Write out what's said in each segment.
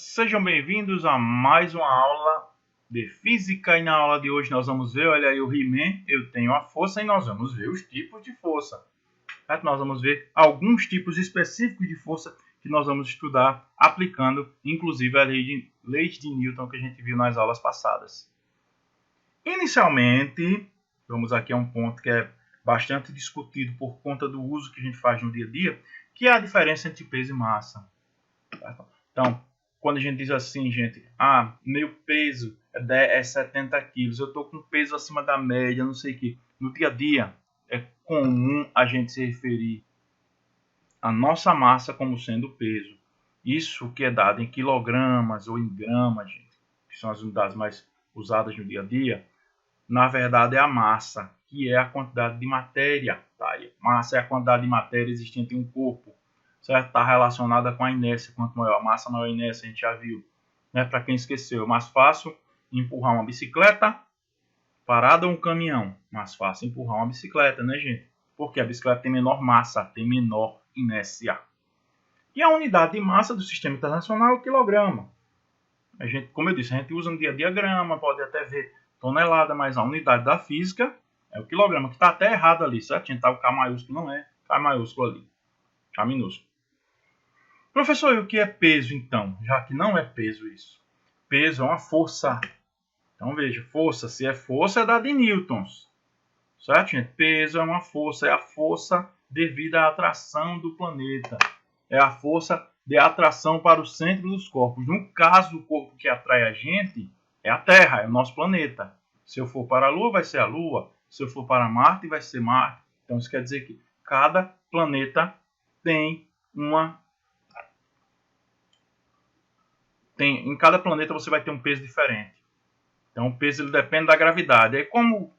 Sejam bem-vindos a mais uma aula de física, e na aula de hoje nós vamos ver, olha aí o He-Man, eu tenho a força, e nós vamos ver os tipos de força. Certo? Nós vamos ver alguns tipos específicos de força que nós vamos estudar aplicando, inclusive, a lei de Newton que a gente viu nas aulas passadas. Inicialmente, vamos aqui a um ponto que é bastante discutido por conta do uso que a gente faz no dia a dia, que é a diferença entre peso e massa. Certo? Então, quando a gente diz assim, gente, meu peso é 70 quilos, eu estou com peso acima da média, não sei o que. No dia a dia, é comum a gente se referir à nossa massa como sendo peso. Isso que é dado em quilogramas ou em gramas, gente, que são as unidades mais usadas no dia a dia, na verdade é a massa, que é a quantidade de matéria. Tá? Massa é a quantidade de matéria existente em um corpo. Certo? Está relacionada com a inércia. Quanto maior a massa, maior a inércia, a gente já viu. Né? Para quem esqueceu, é mais fácil empurrar uma bicicleta parada ou um caminhão. Mais fácil empurrar uma bicicleta, né, gente? Porque a bicicleta tem menor massa, tem menor inércia. E a unidade de massa do sistema internacional é o quilograma. A gente, como eu disse, a gente usa no dia a dia grama, pode até ver tonelada, mas a unidade da física é o quilograma, que está até errado ali, certo? A gente tá o K maiúsculo, não é K maiúsculo ali, K minúsculo. Professor, e o que é peso, então? Já que não é peso isso. Peso é uma força. Então, veja, força, se é força, é dada em newtons. Certo, gente? Peso é uma força, é a força devido à atração do planeta. É a força de atração para o centro dos corpos. No caso, o corpo que atrai a gente é a Terra, é o nosso planeta. Se eu for para a Lua, vai ser a Lua. Se eu for para Marte, vai ser Marte. Então, isso quer dizer que cada planeta tem uma... em cada planeta você vai ter um peso diferente. Então, o peso ele depende da gravidade. Aí, como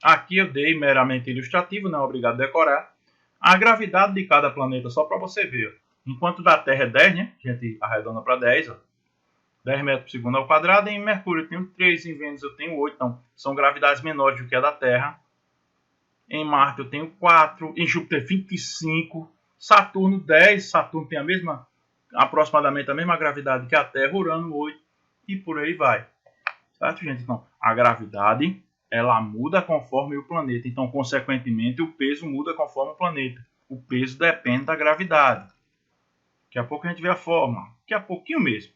aqui eu dei meramente ilustrativo, não é obrigado a decorar, a gravidade de cada planeta, só para você ver. Enquanto da Terra é 10, né? A gente arredonda para 10, ó. 10 metros por segundo ao quadrado. Em Mercúrio eu tenho 3, em Vênus eu tenho 8. Então, são gravidades menores do que a da Terra. Em Marte eu tenho 4. Em Júpiter 25. Saturno 10. Saturno tem aproximadamente a mesma gravidade que a Terra. Urano 8. E por aí vai. Certo, gente? Então, a gravidade ela muda conforme o planeta. Então, consequentemente, o peso muda conforme o planeta. O peso depende da gravidade. Daqui a pouco a gente vê a fórmula. Daqui a pouquinho mesmo.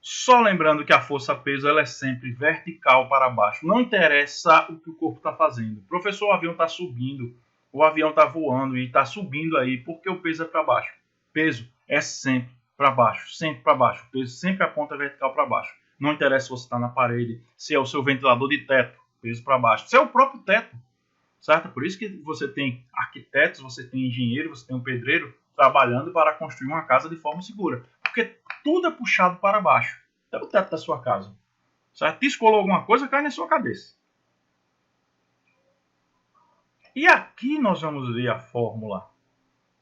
Só lembrando que a força-peso ela é sempre vertical para baixo. Não interessa o que o corpo está fazendo. Professor, o avião está subindo. O avião está voando e está subindo aí porque o peso é para baixo. Peso é sempre para baixo. Sempre para baixo. O peso sempre aponta vertical para baixo. Não interessa se você está na parede, se é o seu ventilador de teto, peso para baixo. Se é o próprio teto. Certo? Por isso que você tem arquitetos, você tem engenheiro, você tem um pedreiro trabalhando para construir uma casa de forma segura. Porque tudo é puxado para baixo. É o teto da sua casa. Certo? Descolou alguma coisa, cai na sua cabeça. E aqui nós vamos ver a fórmula.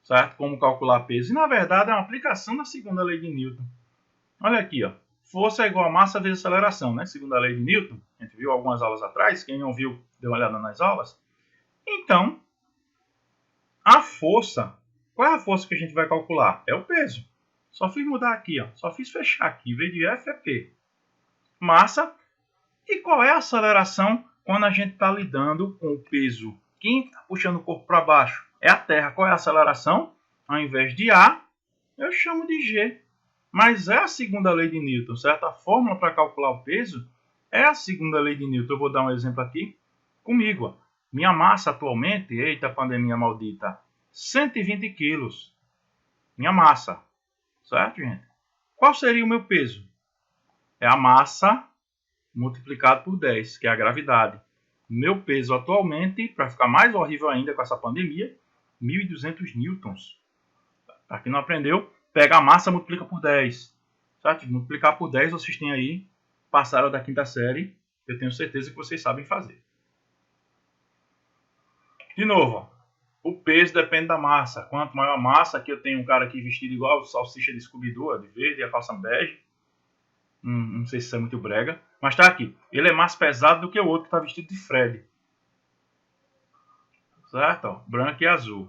Certo? Como calcular peso. E na verdade é uma aplicação da segunda lei de Newton. Olha aqui, ó. Força é igual a massa vezes aceleração, né? Segundo a lei de Newton. A gente viu algumas aulas atrás. Quem não viu, dê uma olhada nas aulas. Então, a força, qual é a força que a gente vai calcular? É o peso. Só fiz mudar aqui, ó. Só fiz fechar aqui. Em vez de F é P. Massa. E qual é a aceleração quando a gente está lidando com o peso? Quem está puxando o corpo para baixo é a Terra. Qual é a aceleração? Ao invés de A, eu chamo de G. Mas é a segunda lei de Newton, certo? A fórmula para calcular o peso é a segunda lei de Newton. Eu vou dar um exemplo aqui comigo, ó. Minha massa atualmente, eita pandemia maldita, 120 quilos. Minha massa, certo, gente? Qual seria o meu peso? É a massa multiplicado por 10, que é a gravidade. Meu peso atualmente, para ficar mais horrível ainda com essa pandemia, 1.200 newtons. Para quem não aprendeu, pega a massa e multiplica por 10. Certo? Multiplicar por 10, vocês têm aí, passaram da quinta série, eu tenho certeza que vocês sabem fazer. De novo, ó, o peso depende da massa. Quanto maior a massa, aqui eu tenho um cara aqui vestido igual o salsicha de Scooby-Doo, de verde e a calça bege. Não sei se isso é muito brega, mas tá aqui. Ele é mais pesado do que o outro que está vestido de Fred. Certo? Ó, branco e azul.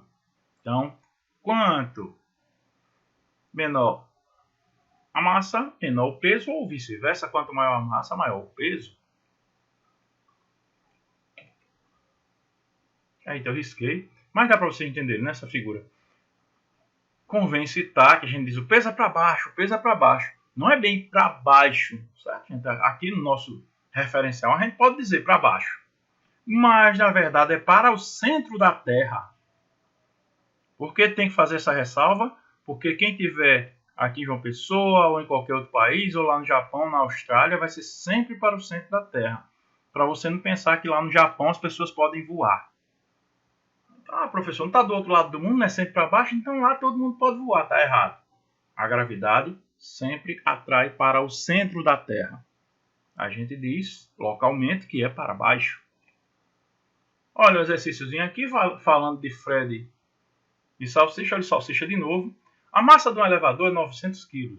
Então, quanto menor a massa, menor o peso, ou vice-versa. Quanto maior a massa, maior o peso. Aí, então eu risquei. Mas dá para você entender nessa figura. Convém citar que a gente diz o peso é para baixo, o peso é para baixo. Não é bem para baixo, certo? Então, aqui no nosso referencial a gente pode dizer para baixo. Mas, na verdade, é para o centro da Terra. Por que tem que fazer essa ressalva? Porque quem tiver aqui em João Pessoa, ou em qualquer outro país, ou lá no Japão, na Austrália, vai ser sempre para o centro da Terra. Para você não pensar que lá no Japão as pessoas podem voar. Ah, professor, não está do outro lado do mundo, não é sempre para baixo, então lá todo mundo pode voar. Está errado. A gravidade sempre atrai para o centro da Terra. A gente diz localmente que é para baixo. Olha o exercíciozinho aqui, falando de Fred e salsicha. Olha o salsicha de novo. A massa de um elevador é 900 kg.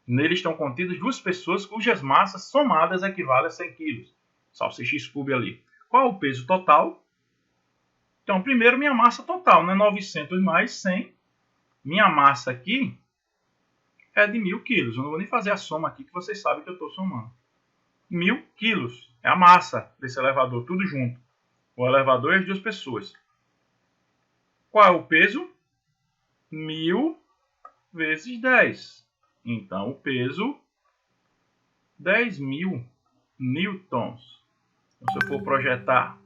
Nele estão contidas duas pessoas cujas massas somadas equivalem a 100 kg. Salsicha e Scooby ali. Qual o peso total? Então, primeiro, minha massa total, né? 900 mais 100. Minha massa aqui é de 1000 kg. Eu não vou nem fazer a soma aqui, que vocês sabem que eu estou somando. 1000 kg é a massa desse elevador, tudo junto. O elevador e as duas pessoas. Qual é o peso? 1000 vezes 10. Então, o peso, 10.000 newtons. Então, se eu for projetar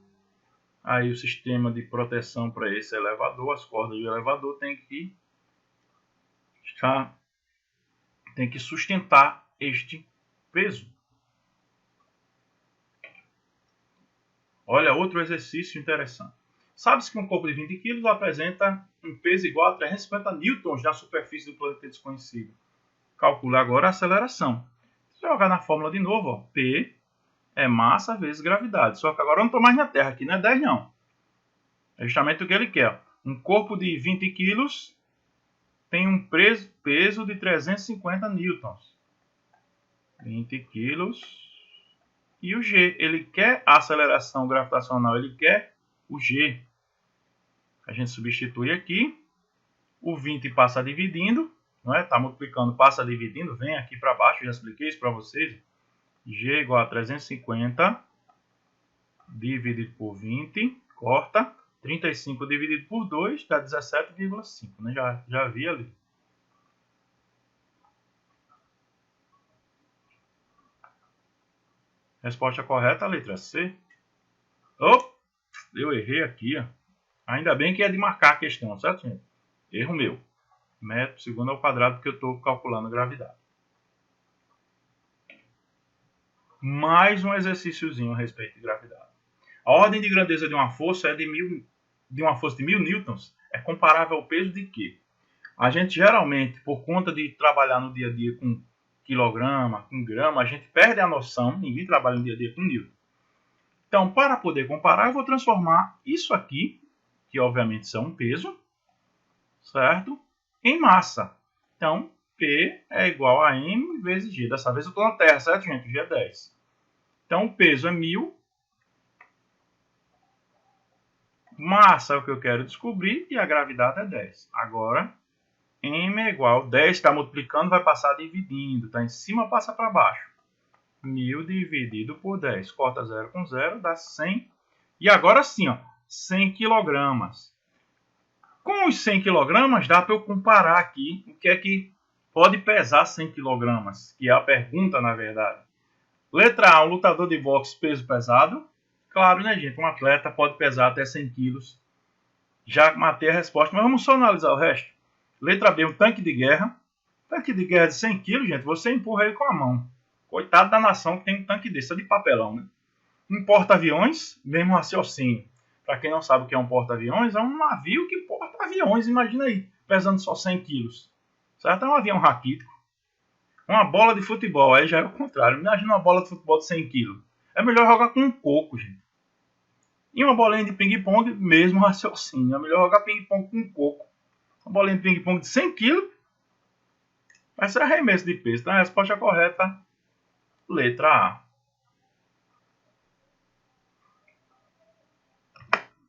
aí o sistema de proteção para esse elevador, as cordas do elevador tem que sustentar este peso. Olha, outro exercício interessante. Sabe-se que um corpo de 20 kg apresenta um peso igual a 350 newtons na superfície do planeta desconhecido. Calcule agora a aceleração. Se jogar na fórmula de novo, ó, P é massa vezes gravidade. Só que agora eu não estou mais na Terra, aqui não é 10 não. É justamente o que ele quer. Um corpo de 20 kg tem um peso de 350 newtons. 20 kg. E o G, ele quer a aceleração gravitacional, ele quer o G. A gente substitui aqui. O 20 passa dividindo. Não é? Está multiplicando, passa dividindo. Vem aqui para baixo, já expliquei isso para vocês. G igual a 350 dividido por 20. Corta. 35 dividido por 2 dá 17,5. Né? Já vi ali. Resposta correta, a letra C. Oh, eu errei aqui. Ó. Ainda bem que é de marcar a questão, certo, gente? Erro meu. Metro segundo ao quadrado, porque eu estou calculando a gravidade. Mais um exercíciozinho a respeito de gravidade. A ordem de grandeza de uma força é de uma força de 1000 newtons. É comparável ao peso de quê? A gente geralmente, por conta de trabalhar no dia a dia com quilograma, com grama, a gente perde a noção. Ninguém trabalha no dia a dia com newton. Então, para poder comparar, eu vou transformar isso aqui, que obviamente é um peso, certo? Em massa. Então, P é igual a M vezes G. Dessa vez eu estou na Terra, certo, gente? O G é 10. Então, o peso é 1000. Massa é o que eu quero descobrir e a gravidade é 10. Agora, M é igual a 10, está multiplicando, vai passar dividindo. Está em cima, passa para baixo. 1000 dividido por 10. Corta 0 com 0, dá 100. E agora sim, ó, 100 quilogramas. Com os 100 kg, dá para eu comparar aqui o que é que pode pesar 100 kg, que é a pergunta, na verdade. Letra A, um lutador de boxe, peso pesado. Claro, né, gente? Um atleta pode pesar até 100 kg. Já matei a resposta, mas vamos só analisar o resto. Letra B, um tanque de guerra. Tanque de guerra de 100 kg, gente, você empurra ele com a mão. Coitado da nação que tem um tanque desse, é de papelão, né? Um porta-aviões, mesmo raciocínio. Para quem não sabe o que é um porta-aviões, é um navio que porta aviões, imagina aí, pesando só 100 quilos. Certo? É um avião raquítico. Uma bola de futebol, aí já é o contrário. Imagina uma bola de futebol de 100 quilos. É melhor jogar com um coco, gente. E uma bolinha de ping-pong, mesmo raciocínio. É melhor jogar ping-pong com um coco. Uma bolinha de ping-pong de 100 quilos vai ser arremesso de peso. Então a resposta correta, letra A.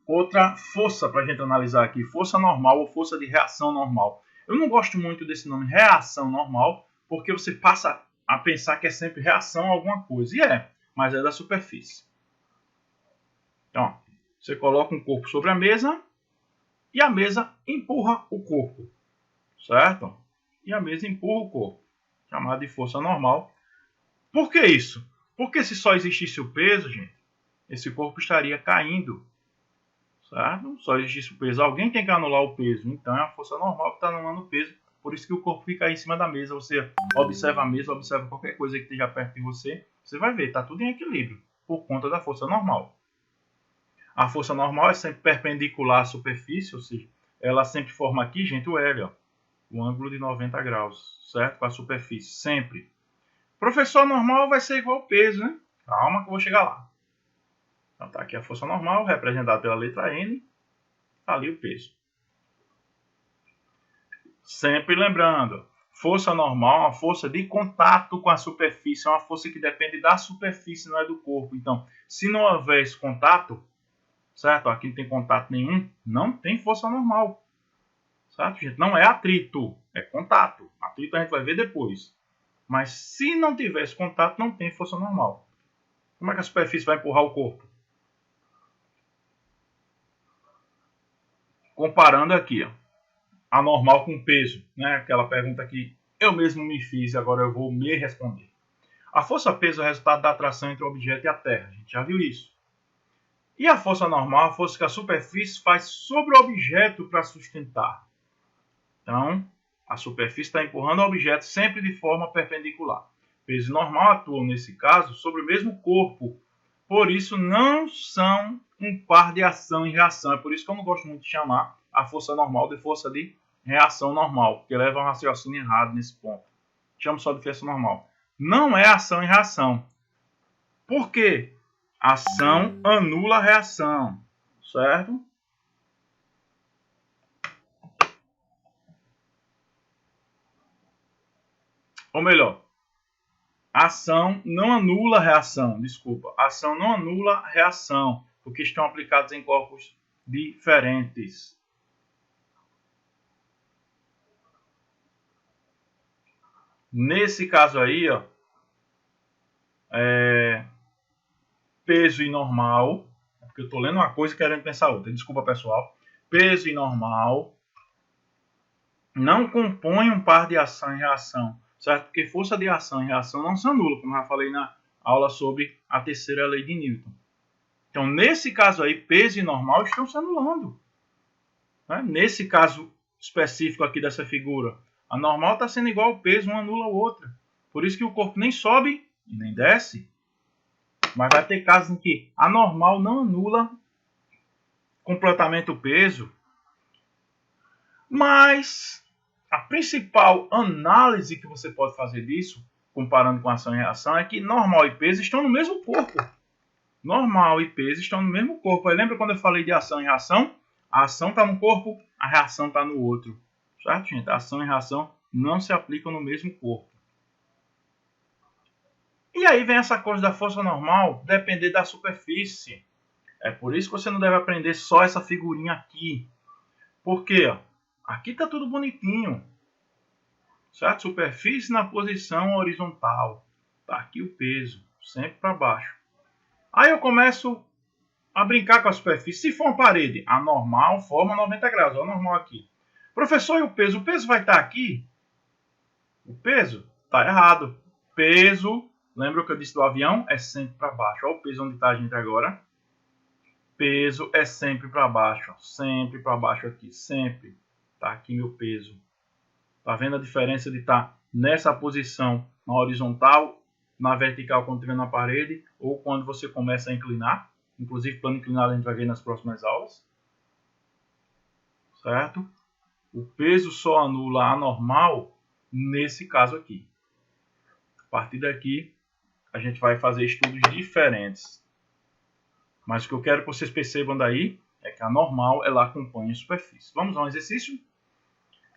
Outra força para a gente analisar aqui, força normal ou força de reação normal. Eu não gosto muito desse nome, reação normal, porque você passa a pensar que é sempre reação a alguma coisa. E mas é da superfície. Então, você coloca um corpo sobre a mesa e a mesa empurra o corpo, certo? E a mesa empurra o corpo, chamado de força normal. Por que isso? Porque se só existisse o peso, gente, esse corpo estaria caindo, certo? Só existisse o peso. Alguém tem que anular o peso, então é a força normal que está anulando o peso. Por isso que o corpo fica aí em cima da mesa. Você observa a mesa, observa qualquer coisa que esteja perto de você, você vai ver, está tudo em equilíbrio, por conta da força normal. A força normal é sempre perpendicular à superfície, ou seja, ela sempre forma aqui, gente, o L, ó, o ângulo de 90 graus, certo? Com a superfície, sempre. Professor, normal vai ser igual ao peso, né? Calma que eu vou chegar lá. Então tá aqui a força normal, representada pela letra N, tá ali o peso. Sempre lembrando, força normal é uma força de contato com a superfície, é uma força que depende da superfície, não é do corpo. Então, se não houver esse contato, certo? Aqui não tem contato nenhum, não tem força normal. Certo, gente? Não é atrito, é contato. Atrito a gente vai ver depois. Mas se não tivesse contato, não tem força normal. Como é que a superfície vai empurrar o corpo? Comparando aqui, ó, a normal com peso, né? Aquela pergunta que eu mesmo me fiz e agora eu vou me responder. A força-peso é o resultado da atração entre o objeto e a Terra. A gente já viu isso. E a força normal, a força que a superfície faz sobre o objeto para sustentar. Então, a superfície está empurrando o objeto sempre de forma perpendicular. Peso normal atua, nesse caso, sobre o mesmo corpo. Por isso, não são um par de ação e reação. É por isso que eu não gosto muito de chamar a força normal de força de reação normal, porque leva a um raciocínio errado nesse ponto. Chamo só de força normal. Não é ação e reação. Por quê? Ação anula a reação, certo? Ou melhor, ação não anula a reação, desculpa. Ação não anula a reação, porque estão aplicados em corpos diferentes. Nesse caso aí, ó, peso e normal, porque eu estou lendo uma coisa e querendo pensar outra. Desculpa, pessoal. Peso e normal não compõem um par de ação e reação, certo? Porque força de ação e reação não se anula, como eu já falei na aula sobre a terceira lei de Newton. Então, nesse caso aí, peso e normal estão se anulando. Né? Nesse caso específico aqui dessa figura, a normal está sendo igual ao peso, uma anula a outra. Por isso que o corpo nem sobe e nem desce. Mas vai ter casos em que a normal não anula completamente o peso. Mas a principal análise que você pode fazer disso, comparando com ação e reação, é que normal e peso estão no mesmo corpo. Normal e peso estão no mesmo corpo. Aí lembra quando eu falei de ação e reação? A ação está no corpo, a reação está no outro. Certo, gente? A ação e reação não se aplicam no mesmo corpo. E aí vem essa coisa da força normal depender da superfície. É por isso que você não deve aprender só essa figurinha aqui. Por quê? Aqui está tudo bonitinho. Certo? Superfície na posição horizontal. Está aqui o peso, sempre para baixo. Aí eu começo a brincar com a superfície. Se for uma parede, a normal forma 90 graus. Olha o normal aqui. Professor, e o peso? O peso vai estar aqui? O peso? Está errado. Peso, lembra o que eu disse do avião? É sempre para baixo. Olha o peso onde está a gente agora. Peso é sempre para baixo. Sempre para baixo aqui. Sempre. Está aqui meu peso. Está vendo a diferença de estar nessa posição na horizontal, na vertical quando estiver na parede, ou quando você começa a inclinar? Inclusive, plano inclinado a gente vai ver nas próximas aulas. Certo? O peso só anula a normal nesse caso aqui. A partir daqui, a gente vai fazer estudos diferentes. Mas o que eu quero que vocês percebam daí é que a normal ela acompanha a superfície. Vamos a um exercício?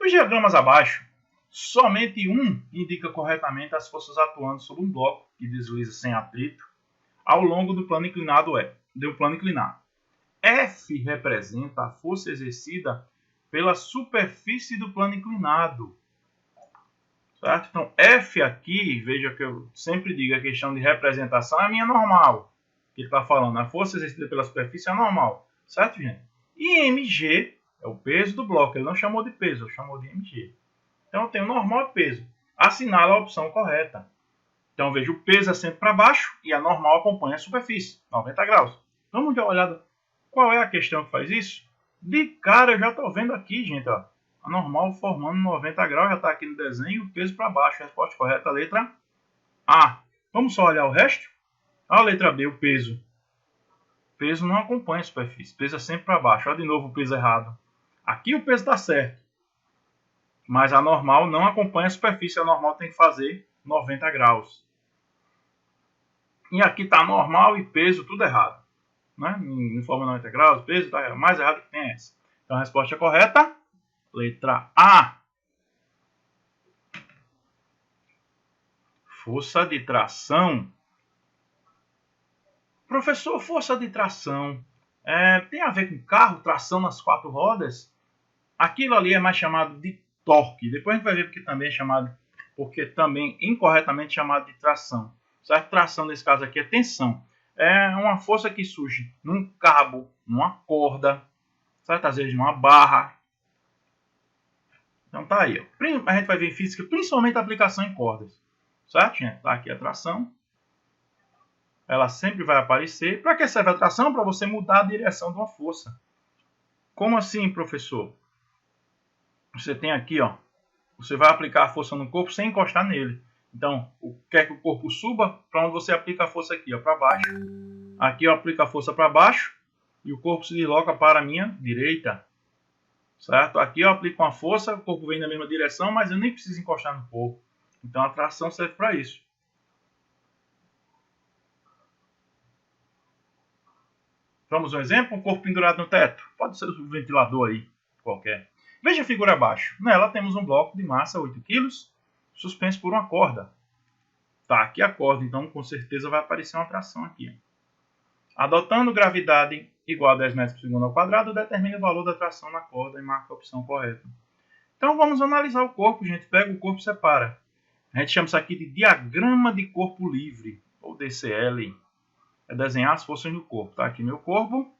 Nos diagramas abaixo, somente um indica corretamente as forças atuando sobre um bloco que desliza sem atrito ao longo do plano inclinado F representa a força exercida pela superfície do plano inclinado. Certo? Então, F aqui, veja que eu sempre digo, a questão de representação é a minha normal. Que ele está falando, a força exercida pela superfície é normal. Certo, gente? E mg é o peso do bloco. Ele não chamou de peso, ele chamou de mg. Então, eu tenho normal e peso. Assinala a opção correta. Então, veja, o peso é sempre para baixo e a normal acompanha a superfície, 90 graus. Vamos dar uma olhada. Qual é a questão que faz isso? De cara, eu já estou vendo aqui, gente, ó, a normal formando 90 graus, já está aqui no desenho, o peso para baixo. A resposta correta é a letra A. Vamos só olhar o resto? A letra B, o peso. O peso não acompanha a superfície, o peso é sempre para baixo. Olha de novo o peso errado. Aqui o peso está certo, mas a normal não acompanha a superfície, a normal tem que fazer 90 graus. E aqui está normal e peso tudo errado. Né? Em forma 90 graus, peso está mais errado que tem essa. Então a resposta correta, letra A. Força de tração. Professor, força de tração tem a ver com carro, tração nas 4 rodas? Aquilo ali é mais chamado de torque. Depois a gente vai ver porque também é chamado, porque também incorretamente chamado de tração. Certo? Tração nesse caso aqui é tensão. É uma força que surge num cabo, numa corda, certo? Às vezes numa barra. Então tá aí. Ó. A gente vai ver em física, principalmente a aplicação em cordas. Certo, gente? Tá aqui a tração. Ela sempre vai aparecer. Para que serve a tração? Para você mudar a direção de uma força. Como assim, professor? Você tem aqui, ó. Você vai aplicar a força no corpo sem encostar nele. Então, quer que o corpo suba, para onde você aplica a força aqui, ó, para baixo. Aqui eu aplico a força para baixo e o corpo se desloca para a minha direita. Certo? Aqui eu aplico uma força, o corpo vem na mesma direção, mas eu nem preciso encostar no corpo. Então a tração serve para isso. Vamos a um exemplo? Um corpo pendurado no teto. Pode ser um ventilador aí, qualquer. Veja a figura abaixo. Nela temos um bloco de massa 8 kg, suspenso por uma corda. Tá, aqui a corda, então com certeza vai aparecer uma tração aqui. Adotando gravidade igual a 10 metros por segundo ao quadrado, determine o valor da tração na corda e marca a opção correta. Então vamos analisar o corpo, gente. Pega o corpo e separa. A gente chama isso aqui de diagrama de corpo livre, ou DCL. É desenhar as forças do corpo. Tá aqui meu corpo.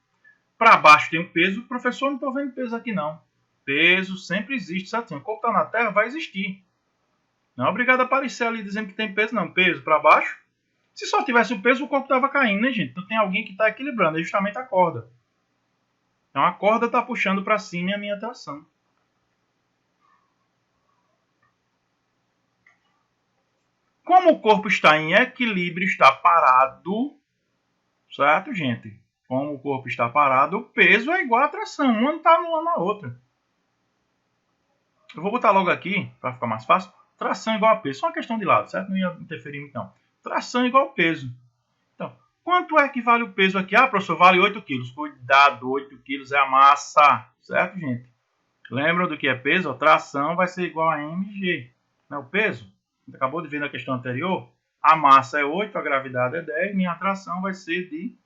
Para baixo tem um peso. Professor, não estou vendo peso aqui não. Peso sempre existe, certo? O corpo está na Terra, vai existir. Não é obrigado a aparecer ali dizendo que tem peso, não. Peso para baixo. Se só tivesse o peso, o corpo estava caindo, né, gente? Então tem alguém que está equilibrando. É justamente a corda. Então a corda está puxando para cima e a minha tração. Como o corpo está em equilíbrio, está parado, certo, gente? Como o corpo está parado, o peso é igual à tração. Uma não está anulando a outra. Eu vou botar logo aqui, para ficar mais fácil. Tração igual a peso. Só uma questão de lado, certo? Não ia interferir muito, não. Tração igual a peso. Então, quanto é que vale o peso aqui? Ah, professor, vale 8 kg. Cuidado, 8 kg é a massa. Certo, gente? Lembram do que é peso? A tração vai ser igual a mg. Não é o peso? A gente acabou de ver na questão anterior. A massa é 8, a gravidade é 10. Minha tração vai ser de...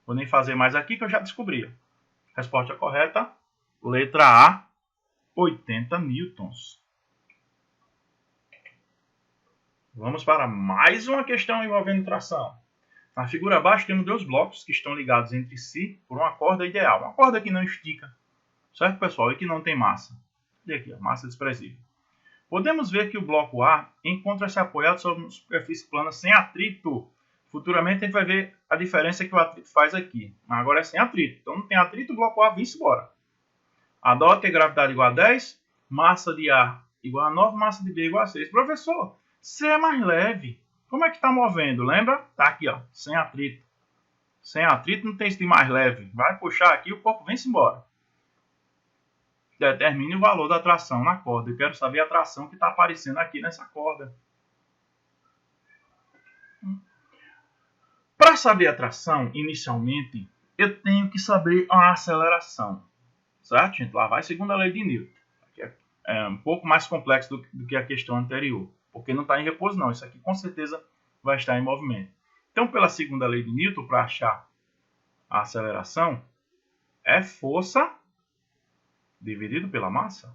Vou nem fazer mais aqui que eu já descobri. Resposta correta, letra A, 80 newtons. Vamos para mais uma questão envolvendo tração. Na figura abaixo temos 2 blocos que estão ligados entre si por uma corda ideal. Uma corda que não estica. Certo, pessoal? E que não tem massa. E aqui, massa desprezível. Podemos ver que o bloco A encontra-se apoiado sobre uma superfície plana sem atrito. Futuramente a gente vai ver a diferença que o atrito faz aqui. Agora é sem atrito. Então não tem atrito, o bloco A vem-se embora. Adote a gravidade igual a 10, massa de A igual a 9, massa de B igual a 6. Professor, C é mais leve. Como é que está movendo? Lembra? Está aqui, ó, sem atrito. Sem atrito não tem isso de mais leve. Vai puxar aqui, o corpo vem-se embora. Determine o valor da tração na corda. Eu quero saber a tração que está aparecendo aqui nessa corda. Para saber a tração, inicialmente, eu tenho que saber a aceleração. Certo, gente? Lá vai a segunda lei de Newton. É um pouco mais complexo do que a questão anterior. Porque não está em repouso, não. Isso aqui com certeza vai estar em movimento. Então, pela segunda lei de Newton, para achar a aceleração, é força dividido pela massa.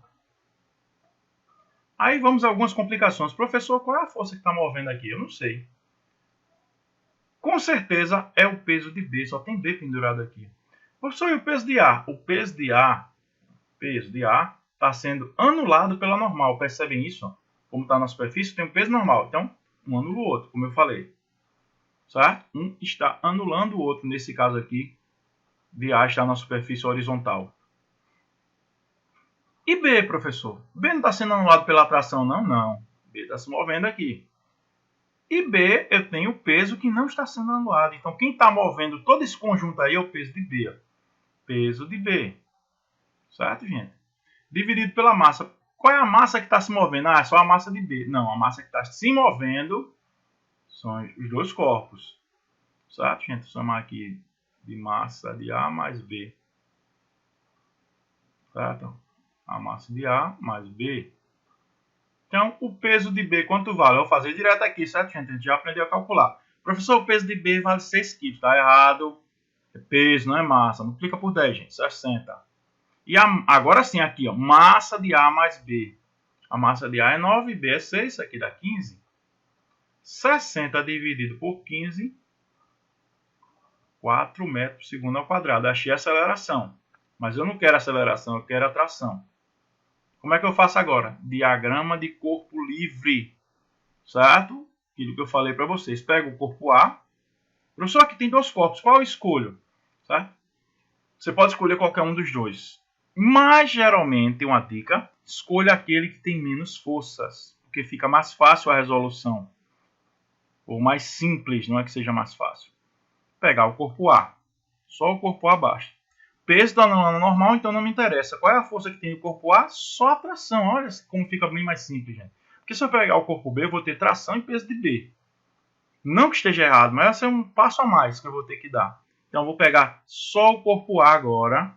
Aí vamos a algumas complicações. Professor, qual é a força que está movendo aqui? Eu não sei. Com certeza é o peso de B, só tem B pendurado aqui. Professor, e o peso de A? O peso de A está sendo anulado pela normal. Percebem isso? Como está na superfície, tem um peso normal. Então, um anula o outro, como eu falei. Certo? Um está anulando o outro. Nesse caso aqui, de A está na superfície horizontal. E B, professor? B não está sendo anulado pela atração, não? Não. B está se movendo aqui. E B, eu tenho o peso que não está sendo anulado. Então, quem está movendo todo esse conjunto aí é o peso de B. Peso de B. Certo, gente? Dividido pela massa. Qual é a massa que está se movendo? Ah, é só a massa de B. Não, a massa que está se movendo são os dois corpos. Certo, gente? Vou chamar aqui de massa de A mais B. Certo? A massa de A mais B. Então, o peso de B, quanto vale? Eu vou fazer direto aqui, certo, gente? A gente já aprendeu a calcular. Professor, o peso de B vale 6 kg. Tá errado. É peso, não é massa. Multiplica por 10, gente. 60. E agora sim, aqui, ó. Massa de A mais B. A massa de A é 9, B é 6. Isso aqui dá 15. 60 dividido por 15. 4 metros por segundo ao quadrado. Achei a aceleração. Mas eu não quero aceleração, eu quero atração. Como é que eu faço agora? Diagrama de corpo livre. Certo? Aquilo que eu falei para vocês. Pego o corpo A. Professor, aqui tem dois corpos. Qual eu escolho? Certo? Você pode escolher qualquer um dos dois. Mas, geralmente, uma dica, escolha aquele que tem menos forças. Porque fica mais fácil a resolução. Ou mais simples, não é que seja mais fácil. Pegar o corpo A. Só o corpo A basta. Peso está no normal, então não me interessa. Qual é a força que tem no corpo A? Só a tração. Olha como fica bem mais simples, gente. Porque se eu pegar o corpo B, eu vou ter tração e peso de B. Não que esteja errado, mas esse é um passo a mais que eu vou ter que dar. Então eu vou pegar só o corpo A agora.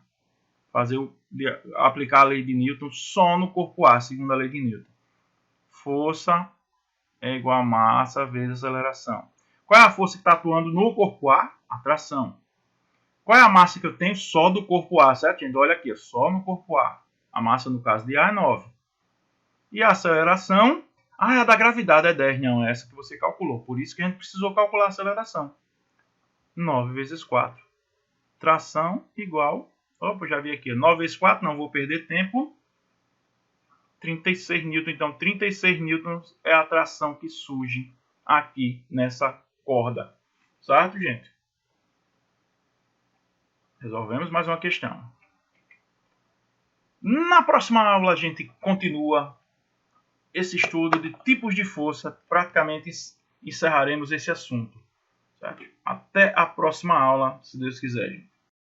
Aplicar a lei de Newton só no corpo A, segundo a lei de Newton. Força é igual a massa vezes aceleração. Qual é a força que está atuando no corpo A? A tração. Qual é a massa que eu tenho só do corpo A, certo, gente? Olha aqui, só no corpo A. A massa, no caso de A, é 9. E a aceleração? Ah, a da gravidade é 10. Não, é essa que você calculou. Por isso que a gente precisou calcular a aceleração. 9 vezes 4. Tração igual... Opa, já vi aqui. 9 vezes 4, não vou perder tempo. 36 newtons. Então, 36 newtons é a tração que surge aqui nessa corda. Certo, gente? Resolvemos mais uma questão. Na próxima aula a gente continua esse estudo de tipos de força. Praticamente encerraremos esse assunto. Certo? Até a próxima aula, se Deus quiser, gente.